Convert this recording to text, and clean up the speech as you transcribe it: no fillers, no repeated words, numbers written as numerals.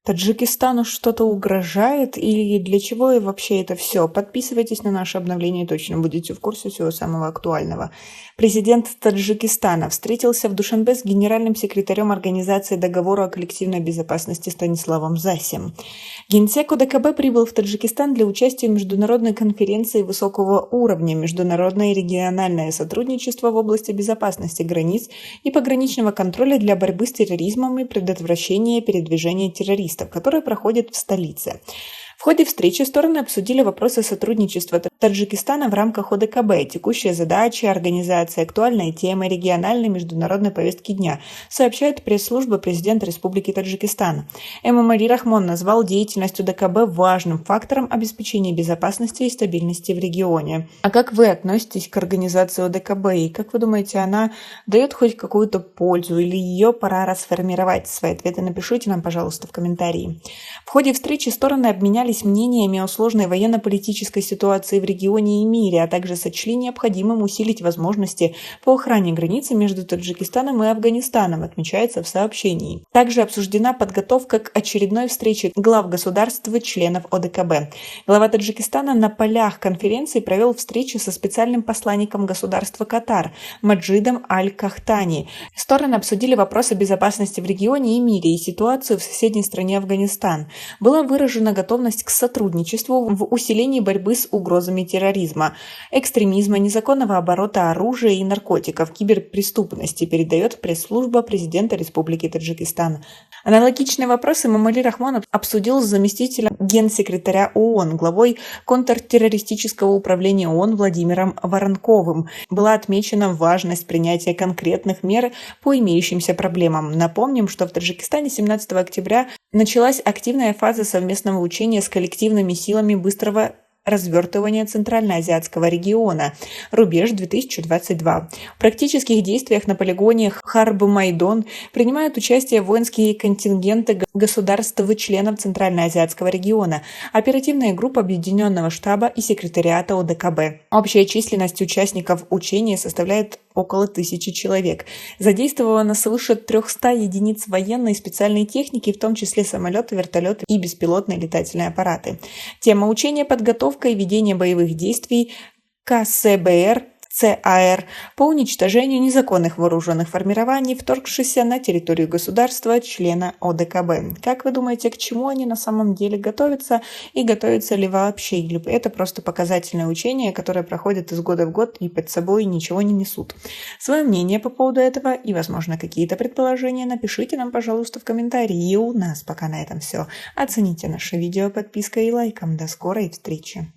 Таджикистану что-то угрожает или для чего и вообще это все? Подписывайтесь на наше обновление и точно будете в курсе всего самого актуального. Президент Таджикистана встретился в Душанбе с генеральным секретарем Организации договора о коллективной безопасности Станиславом Засем. Генсек ОДКБ прибыл в Таджикистан для участия в международной конференции высокого уровня «Международное и региональное сотрудничество в области безопасности границ и пограничного контроля для борьбы с терроризмом и предотвращения передвижения террористов», которая проходит в столице. В ходе встречи стороны обсудили вопросы сотрудничества Таджикистана в рамках ОДКБ, текущие задачи организации, актуальные темы региональной и международной повестки дня, сообщает пресс-служба президента Республики Таджикистан. Эмомали Рахмон назвал деятельность ОДКБ важным фактором обеспечения безопасности и стабильности в регионе. А как вы относитесь к организации ОДКБ и как вы думаете, она дает хоть какую-то пользу или ее пора расформировать? Свои ответы напишите нам, пожалуйста, в комментарии. В ходе встречи стороны обменялись мнениями о сложной военно-политической ситуации в регионе и мире, а также сочли необходимым усилить возможности по охране границы между Таджикистаном и Афганистаном, отмечается в сообщении. Также обсуждена подготовка к очередной встрече глав государств и членов ОДКБ. Глава Таджикистана на полях конференции провел встречу со специальным посланником государства Катар Маджидом Аль-Кахтани. Стороны обсудили вопросы безопасности в регионе и мире и ситуацию в соседней стране Афганистан. Была выражена готовность к сотрудничеству в усилении борьбы с угрозами терроризма, экстремизма, незаконного оборота оружия и наркотиков, киберпреступности, передает пресс-служба президента Республики Таджикистан. Аналогичные вопросы Эмомали Рахмон обсудил с заместителем генсекретаря ООН, главой контртеррористического управления ООН Владимиром Воронковым. Была отмечена важность принятия конкретных мер по имеющимся проблемам. Напомним, что в Таджикистане 17 октября началась активная фаза совместного учения с коллективными силами быстрого развертывания Центральноазиатского региона «Рубеж-2022». В практических действиях на полигоне Харб-Майдон принимают участие воинские контингенты государств и членов Центральноазиатского региона, оперативная группа Объединенного штаба и секретариата ОДКБ. Общая численность участников учения составляет около 1000 человек. Задействовано свыше 300 единиц военной и специальной техники, в том числе самолеты, вертолеты и беспилотные летательные аппараты. Тема учения – подготовка и ведение боевых действий КСБР ЦАР по уничтожению незаконных вооруженных формирований, вторгшихся на территорию государства-члена ОДКБ. Как вы думаете, к чему они на самом деле готовятся и готовятся ли вообще? Или это просто показательное учение, которое проходит из года в год и под собой ничего не несут? Свое мнение по поводу этого и, возможно, какие-то предположения напишите нам, пожалуйста, в комментарии. И у нас пока на этом все. Оцените наше видео подпиской и лайком. До скорой встречи!